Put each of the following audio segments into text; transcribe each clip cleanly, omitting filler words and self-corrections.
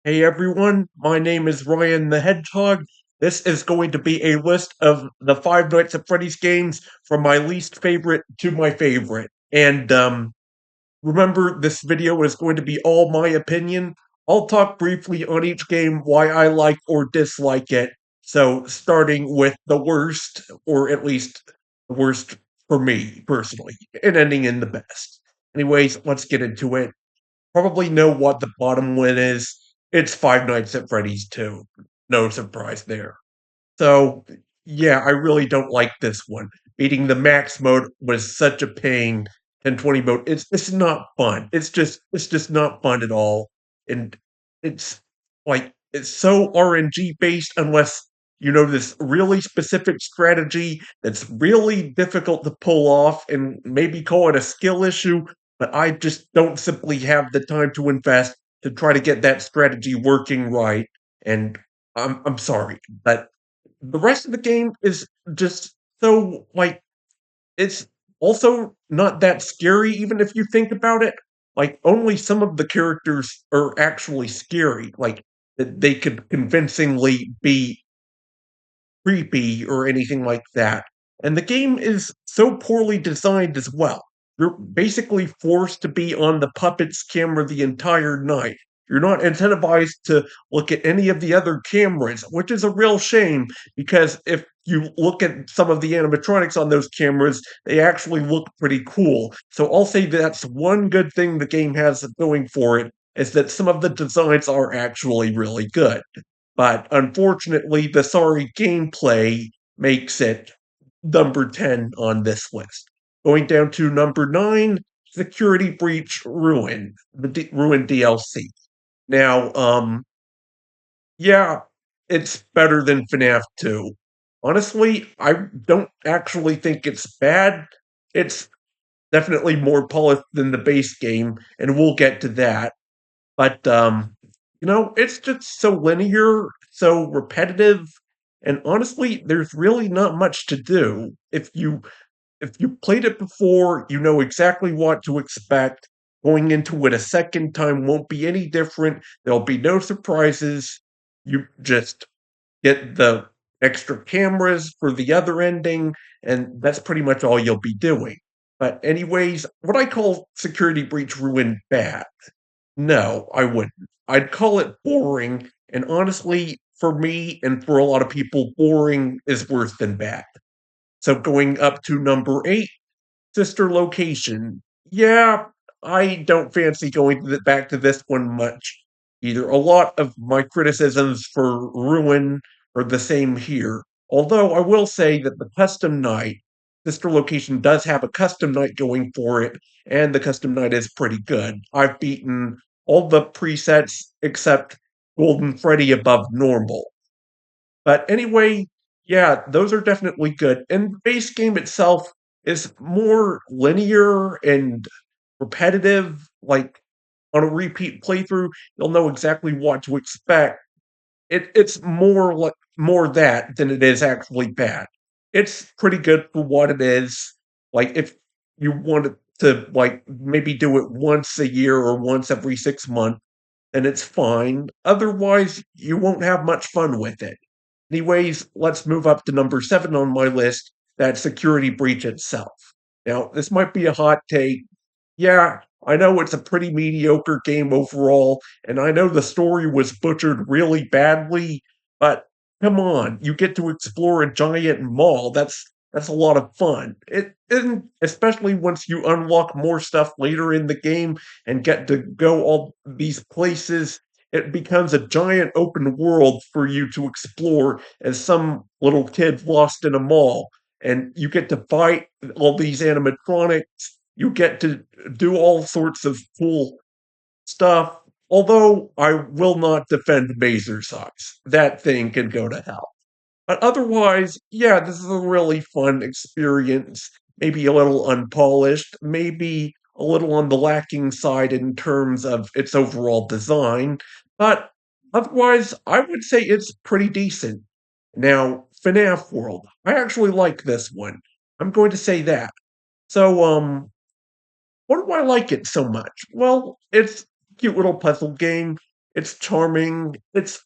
Hey everyone, my name is Ryan the Hedgehog. This is going to be a list of the Five Nights at Freddy's games from my least favorite to my favorite. And remember, this video is going to be all my opinion. I'll talk briefly on each game why I like or dislike it. So, starting with the worst, or at least the worst for me personally, and ending in the best. Anyways, let's get into it. Probably know what the bottom win is. It's Five Nights at Freddy's 2. No surprise there. So, yeah, I really don't like this one. Beating the max mode was such a pain. 1020 mode, it's not fun. It's just not fun at all. And it's it's so RNG based unless you know this really specific strategy that's really difficult to pull off and maybe call it a skill issue, but I just don't simply have the time to invest to try to get that strategy working right. And I'm sorry, but the rest of the game is just so it's also not that scary even if you think about it. Like only some of the characters are actually scary. Like that they could convincingly be creepy or anything like that. And the game is so poorly designed as well. You're basically forced to be on the puppet's camera the entire night. You're not incentivized to look at any of the other cameras, which is a real shame because if you look at some of the animatronics on those cameras, they actually look pretty cool. So I'll say that's one good thing the game has going for it is that some of the designs are actually really good. But unfortunately, the sorry gameplay makes it number 10 on this list. Going down to number 9, Security Breach Ruin, Ruin DLC. Now, yeah, it's better than FNAF 2. Honestly, I don't actually think it's bad. It's definitely more polished than the base game, and we'll get to that. But it's just so linear, so repetitive, and honestly, there's really not much to do. If you played it before, you know exactly what to expect. Going into it a second time won't be any different. There'll be no surprises. You just get the extra cameras for the other ending, and that's pretty much all you'll be doing. But anyways, would I call Security Breach Ruin bad? No, I wouldn't. I'd call it boring, and honestly, for me and for a lot of people, boring is worse than bad. So going up to number 8, Sister Location. Yeah, I don't fancy going back to this one much either. A lot of my criticisms for Ruin are the same here. Although I will say that the custom night, Sister Location does have a custom night going for it, and the custom night is pretty good. I've beaten all the presets except Golden Freddy above normal. But anyway, yeah, those are definitely good. And the base game itself is more linear and repetitive. Like on a repeat playthrough, you'll know exactly what to expect. It's more that than it is actually bad. It's pretty good for what it is. Like if you wanted to like maybe do it once a year or once every 6 months, then it's fine. Otherwise, you won't have much fun with it. Anyways, let's move up to number 7 on my list, that Security Breach itself. Now, this might be a hot take. Yeah, I know it's a pretty mediocre game overall, and I know the story was butchered really badly, but come on, you get to explore a giant mall. That's a lot of fun. It isn't, especially once you unlock more stuff later in the game and get to go all these places. It becomes a giant open world for you to explore as some little kid lost in a mall. And you get to fight all these animatronics. You get to do all sorts of cool stuff. Although I will not defend Mazer Size. That thing can go to hell. But otherwise, yeah, this is a really fun experience. Maybe a little unpolished, maybe a little on the lacking side in terms of its overall design, but otherwise, I would say it's pretty decent. Now, FNAF World, I actually like this one. I'm going to say that. So, what do I like it so much? Well, it's a cute little puzzle game. It's charming, it's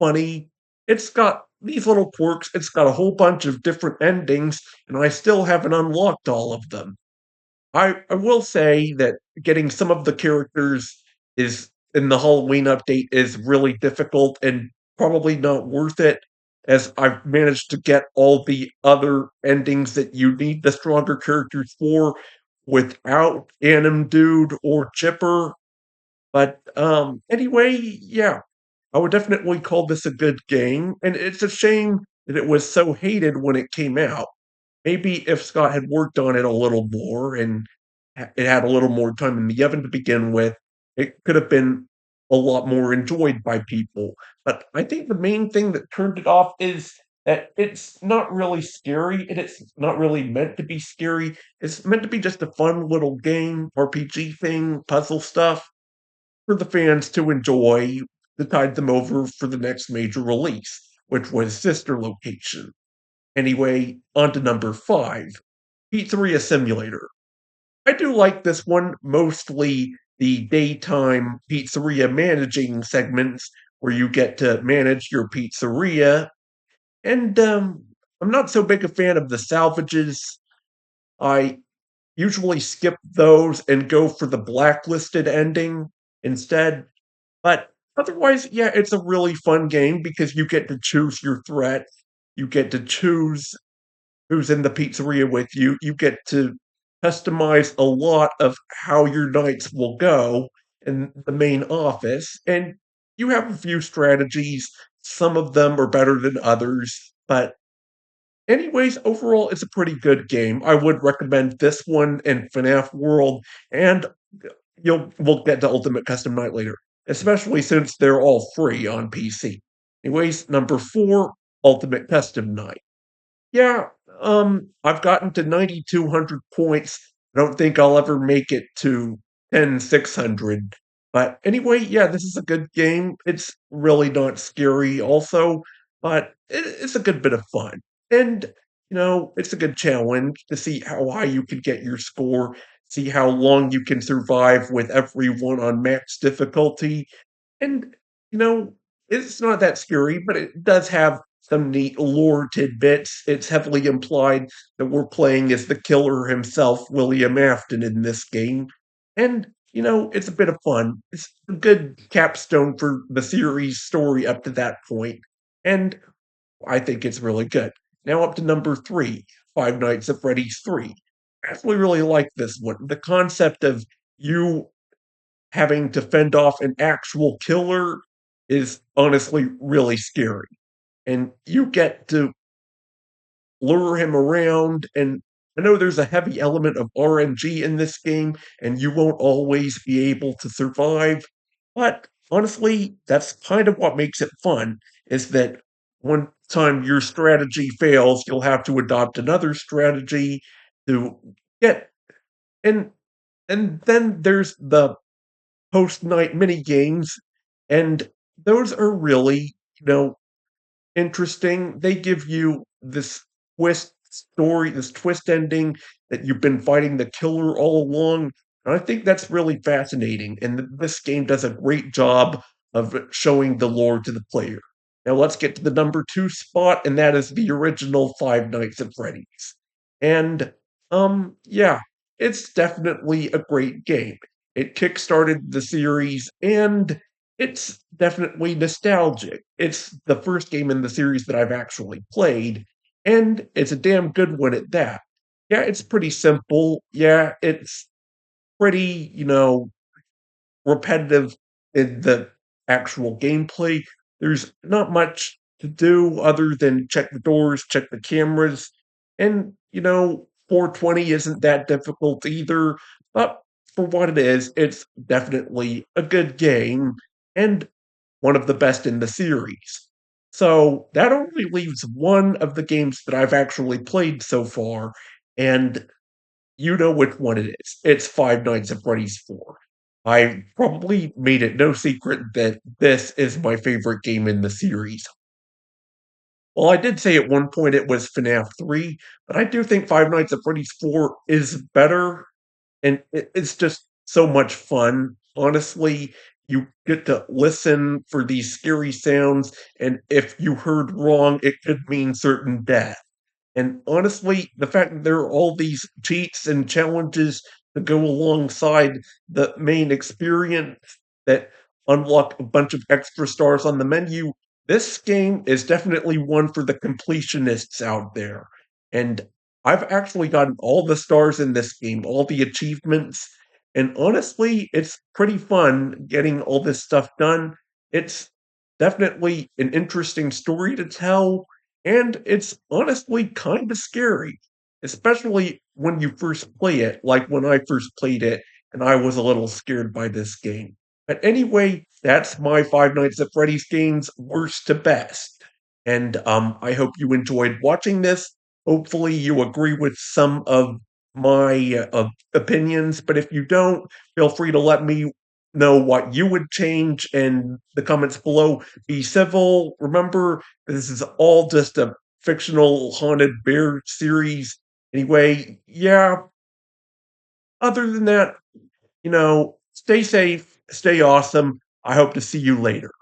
funny, it's got these little quirks, it's got a whole bunch of different endings, and I still haven't unlocked all of them. I will say that getting some of the characters is in the Halloween update is really difficult and probably not worth it, as I've managed to get all the other endings that you need the stronger characters for without Anim Dude or Chipper. But anyway, yeah, I would definitely call this a good game, and it's a shame that it was so hated when it came out. Maybe if Scott had worked on it a little more and it had a little more time in the oven to begin with, it could have been a lot more enjoyed by people. But I think the main thing that turned it off is that it's not really scary, and it's not really meant to be scary. It's meant to be just a fun little game, RPG thing, puzzle stuff for the fans to enjoy to tide them over for the next major release, which was Sister Location. Anyway, on to number 5, Pizzeria Simulator. I do like this one, mostly the daytime pizzeria managing segments where you get to manage your pizzeria. And I'm not so big a fan of the salvages. I usually skip those and go for the blacklisted ending instead. But otherwise, yeah, it's a really fun game because you get to choose your threat. You get to choose who's in the pizzeria with you. You get to customize a lot of how your nights will go in the main office, and you have a few strategies. Some of them are better than others, but anyways, overall, it's a pretty good game. I would recommend this one and FNAF World, and we'll get to Ultimate Custom Night later, especially since they're all free on PC. Anyways, number 4, Ultimate Custom Night. Yeah, I've gotten to 9,200 points. I don't think I'll ever make it to 10,600. But anyway, yeah, this is a good game. It's really not scary also, but it's a good bit of fun. And, it's a good challenge to see how high you can get your score, see how long you can survive with everyone on max difficulty. And, you know, it's not that scary, but it does have some neat lore tidbits. It's heavily implied that we're playing as the killer himself, William Afton, in this game. And, it's a bit of fun. It's a good capstone for the series story up to that point. And I think it's really good. Now up to number 3, Five Nights at Freddy's 3. I actually really like this one. The concept of you having to fend off an actual killer is honestly really scary. And you get to lure him around, and I know there's a heavy element of RNG in this game, and you won't always be able to survive, but honestly, that's kind of what makes it fun, is that one time your strategy fails, you'll have to adopt another strategy to get and then there's the post-night mini games, and those are really, interesting. They give you this twist ending that you've been fighting the killer all along. And I think that's really fascinating. And this game does a great job of showing the lore to the player. Now let's get to the number 2 spot, and that is the original Five Nights at Freddy's. And yeah, it's definitely a great game. It kickstarted the series, and it's definitely nostalgic. It's the first game in the series that I've actually played, and it's a damn good one at that. Yeah, it's pretty simple. Yeah, it's pretty, repetitive in the actual gameplay. There's not much to do other than check the doors, check the cameras, and 420 isn't that difficult either. But for what it is, it's definitely a good game and one of the best in the series. So that only leaves one of the games that I've actually played so far, and you know which one it is. It's Five Nights at Freddy's 4. I probably made it no secret that this is my favorite game in the series. Well, I did say at one point it was FNAF 3, but I do think Five Nights at Freddy's 4 is better, and it's just so much fun. Honestly, you get to listen for these scary sounds, and if you heard wrong, it could mean certain death. And honestly, the fact that there are all these cheats and challenges that go alongside the main experience that unlock a bunch of extra stars on the menu, this game is definitely one for the completionists out there. And I've actually gotten all the stars in this game, all the achievements, and honestly, it's pretty fun getting all this stuff done. It's definitely an interesting story to tell, and it's honestly kinda scary, especially when you first play it, like when I first played it, and I was a little scared by this game. But anyway, that's my Five Nights at Freddy's games, worst to best. And, I hope you enjoyed watching this. Hopefully, you agree with some of my, opinions, but if you don't, feel free to let me know what you would change in the comments below. Be civil. Remember, this is all just a fictional haunted bear series. Anyway, yeah, other than that, stay safe, stay awesome. I hope to see you later.